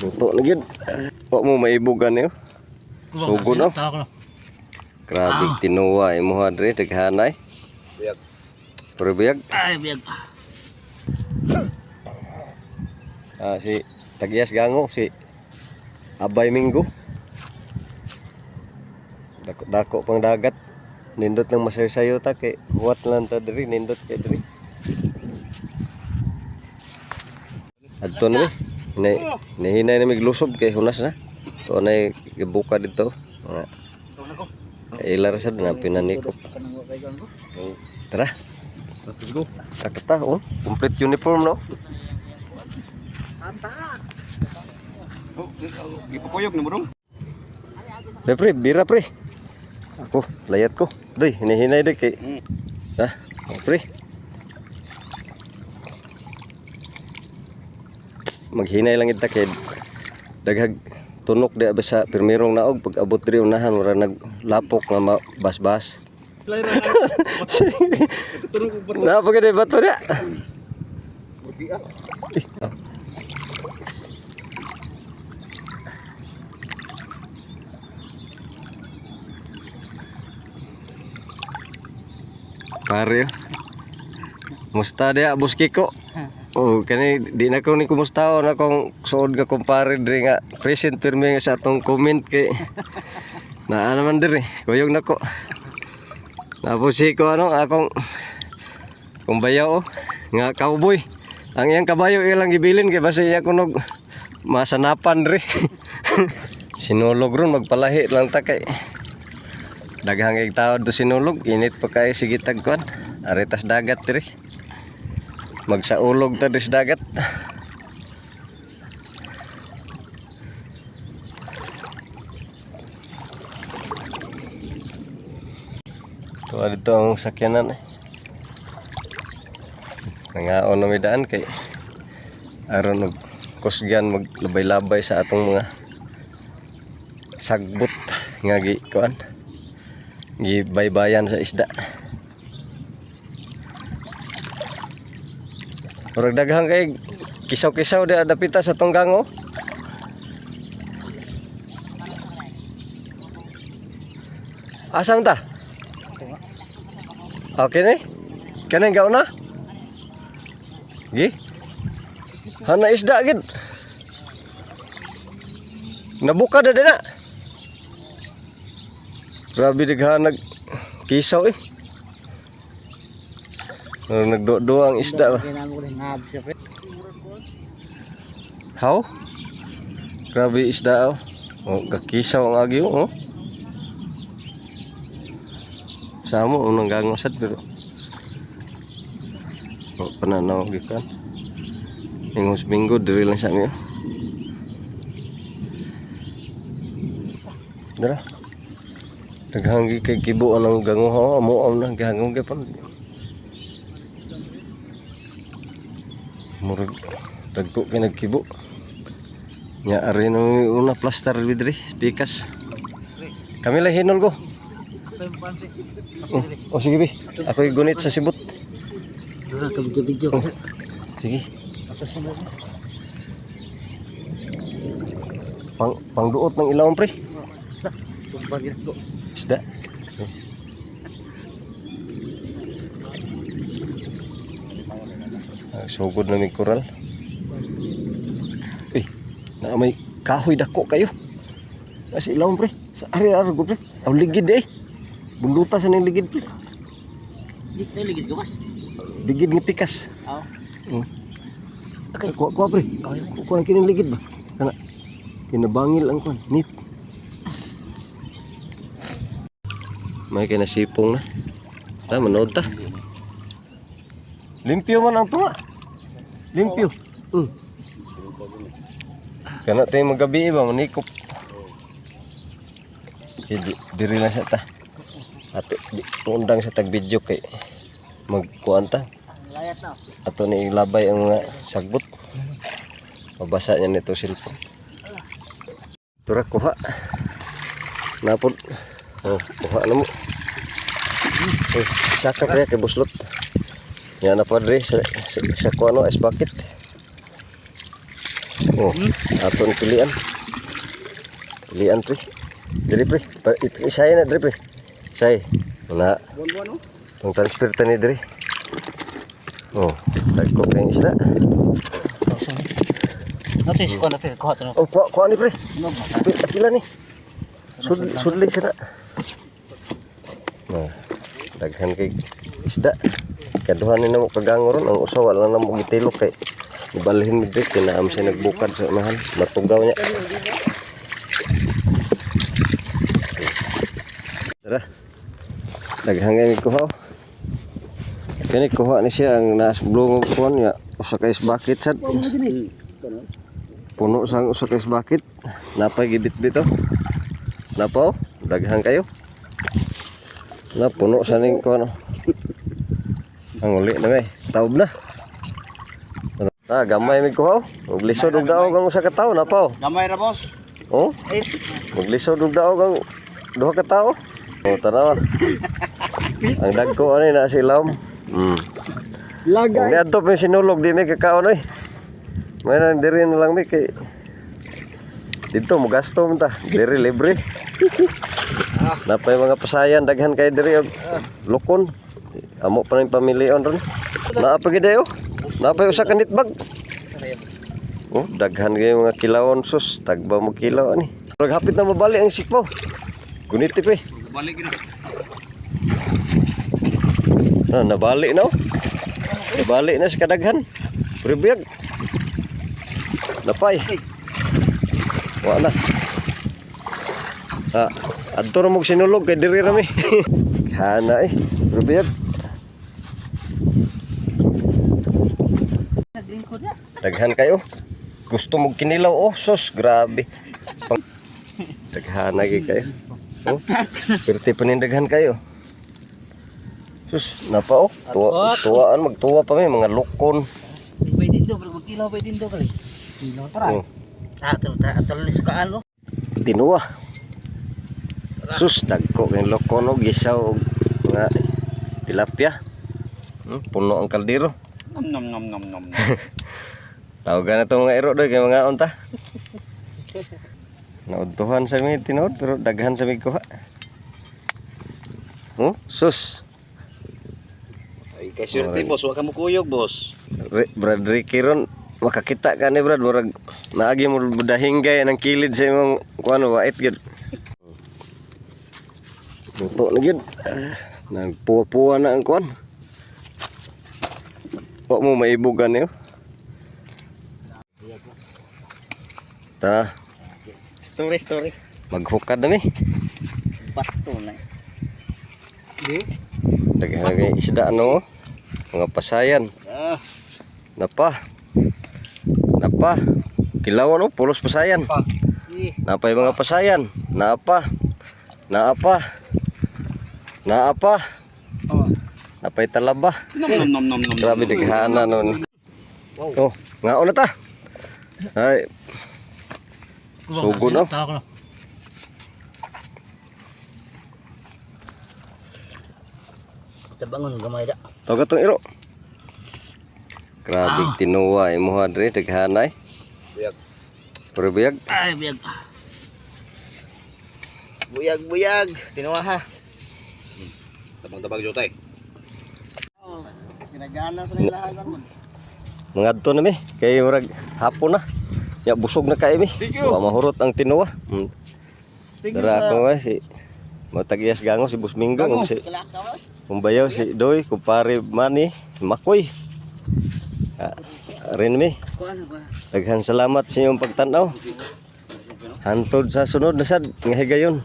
Luto na gid. Wa mo maibugan niyo. Sugod no. Grabe tinuwa imo hadre daghanay. Biyag. Pero biyag. Ay, biyag. Si Tagias Gango, si Abay Minggo. Dako pang dagat. Nindot lang masayo-sayo ta kay huwat lang ta diri, nindot kay diri. Adto na mi. Hinay na miglusob kay hunas na. So nay gibuka dito. Ilar sad na pinanikop. Tara. Let's go. Kakata oh, complete uniform no. Oh, ipupuyog na mo dong. Pre, bira pre. Ako, layat ko. Doy, hinahinay doy kay. Ha? Pre. Maghinay lang ita kay daghag tunok di sa pirmirong naog pag abot diri unahan wala naglapok nga bas-bas. Na pagod bato dia. Pare. Musta dia Bos Kiko? Oh, kani di na ko ni kumustaon akong suod nga kumpare diri nga present pirmi nga sa atong comment kay naa naman diri kuyog nako. Napusi ko ano akong kumbayaw nga cowboy. Ang iyang kabayo ilang gibilin kay basta iya kunog masanapan diri. Sinulog ron magpalahi lang ta kay daghang kay tawad to sinulog init pa kay sige tagkuan aretas dagat diri. Magsaulog ta dis dagat. Tuwa dito ang sakyanan eh. Nangaon na may daan kay aron og kusgan maglabay-labay sa atong mga sagbot nga gi kuan. Gibaybayan sa isda. Murag daghang kay kisaw-kisaw di adapita sa tunggang oh. Asam ta? Okay ni? Kanang gaw na? Gi? Hana isda gid. Nabuka na dina. Grabe daghan nag kisaw eh. Nagdo-do ang isda ba? How? Grabe isda oh. Oh, kakisaw ang agi oh. Samo unang gangosad pero oh, pananaw gikan. Ingos minggo diri lang sa mi. Dara. Daghang kay kibo anang gango ho, amo na gangong gyapon. Murag dagko kay nagkibo. Nya ari na una plaster vidri, pikas. Kami lang hinol ko. Oh sige bi. Ako gunit sa sibot. Dura ka video. Sige. Pangduot ng ilawon pre. Isda. Sugod na may koral. Na may kahoy dako kayo. Kasi ilawon pre. Sa ari-ari ko pre. Aw ligid eh. Bunduta sa ning ligid pre. Ligid gawas. Ligid ni pikas. Oo. Okay, kuha pre. Kuha kining ligid ba? Kana kinabangil ang kuan. Nit. May kinasipong na. Ta manood ta. Limpyo man ang tuwa. Limpyo. Kana tayo magabi ba manikop. Diri lang siya ta. Ato tundang sa tag video kay magkuan ta. Layat na. Ato ni ilabay ang mga sagbot. Mabasa niya nito cellphone. Tura kuha. Napod. Oh, kuha na mo. Saka kaya kay buslot. Yan na padre sa kuano ice bucket. Oh, aton pilihan. Pilihan pre. Diri pre. Isay na diri pre. Isay. Muna Buwan-buwan no? tong transfer tani diri. Oh, dagko kay isda. Notice ko na kuha to. Oh, kuha ni pre. Ano ba? Pila ni. Sudli sira. Nah, daghan kay isda. Kaduhan ni namo kagangoron ang usaw wala na mo gitilok kay ibalhin mi dik kinaam siya nagbukad sa unahan matugaw niya. Tara. Daghan kay kuha. Kani kuha ni siya ang nas blong kuan niya usa ka isbakit sad. Puno sang usa ka isbakit. Napay gibit-bit oh. Napa oh? Daghan kayo. Na puno sa ning kuan. Ang uli na may taob na. Gamay mi kuha. Ug lisod og daog ang usa ka tawo na pa. Gamay ra boss. Oh. Ug lisod og daog ang duha ka tawo. Oh, tanawa. Ang dagko ani na silom. Lagay. Ang ato pa sinulog di mi kakaon oy. May nang diri na lang mi kay dito mo gasto man ta. Diri libre. Napay mga pasayan daghan kay diri og lukon. Amo pa rin pamilion ron. Naapag dayo. Napay usa ka nitbag. Oh, daghan kay mga kilawon sus, tagba mo kilaw ani. Pag hapit na mabali ang sikpo. Guniti pre. Balik na. Nabali na oh. Nabali na sa kadaghan. Pribiyag. Napay. Wala na. Adto ra mo sinulog kay diri ra mi. Kana eh. Pribiyag. Naglingkod na. Daghan kayo. Gusto mo kinilaw oh, sus, grabe. Daghan lagi kayo. Oh, perti panindaghan kayo. Sus, napa oh. Tuwaan magtuwa pa may mga lukon. Pwede din do, magkilaw pwede din do kali. Kilaw tara. Oh. Atol ni sukaan no. Tinuwa. Sus, dagko kay lukon og gisaw og mga tilapia. Puno ang kaldero. Nom. Tawagan na to mga ero doy kay mga unta. Naudtuhan sa mi tinuod pero daghan sa mi kuha. Oh, sus. Ay kay swerte boss, wa ka mo kuyog boss. Brad Ricky ron makakita ka ni Brad murag naagi mo budahinggay ng kilid sa imong kuan wait gid. Luto na gid. Nagpuwa-puwa na ang kuan. Wa mo maibugan niyo. Tara, Story. maghukad na mi. Bato na. Daghan kay isda no. Mga pasayan. Napa. Kilaw no, pulos pasayan. Napay mga pasayan. Naapa. Napay talaba. Nom. Grabe daghana nun. Oh, ngaon na ta. Ay, sugo no. Tabangon gamay da. Tawag atong iro. Grabe tinuwa imo hadre daghanay. Buyag. Puro buyag. Ay, buyag. Tinuwa ha. Tabang-tabang jotay. Sinagana sa nilahagan mo. Mangadto na mi kay murag hapon na. Ya busog na kay mi. Wa mahurot ang tinuwa. Dara ko si Matagiyas gango si Busmingo si Kumbayaw si Doy, kumpare Mani, Makoy. Rin mi. Daghan salamat sa inyong pagtanaw. Hantod sa sunod na sad nga higayon.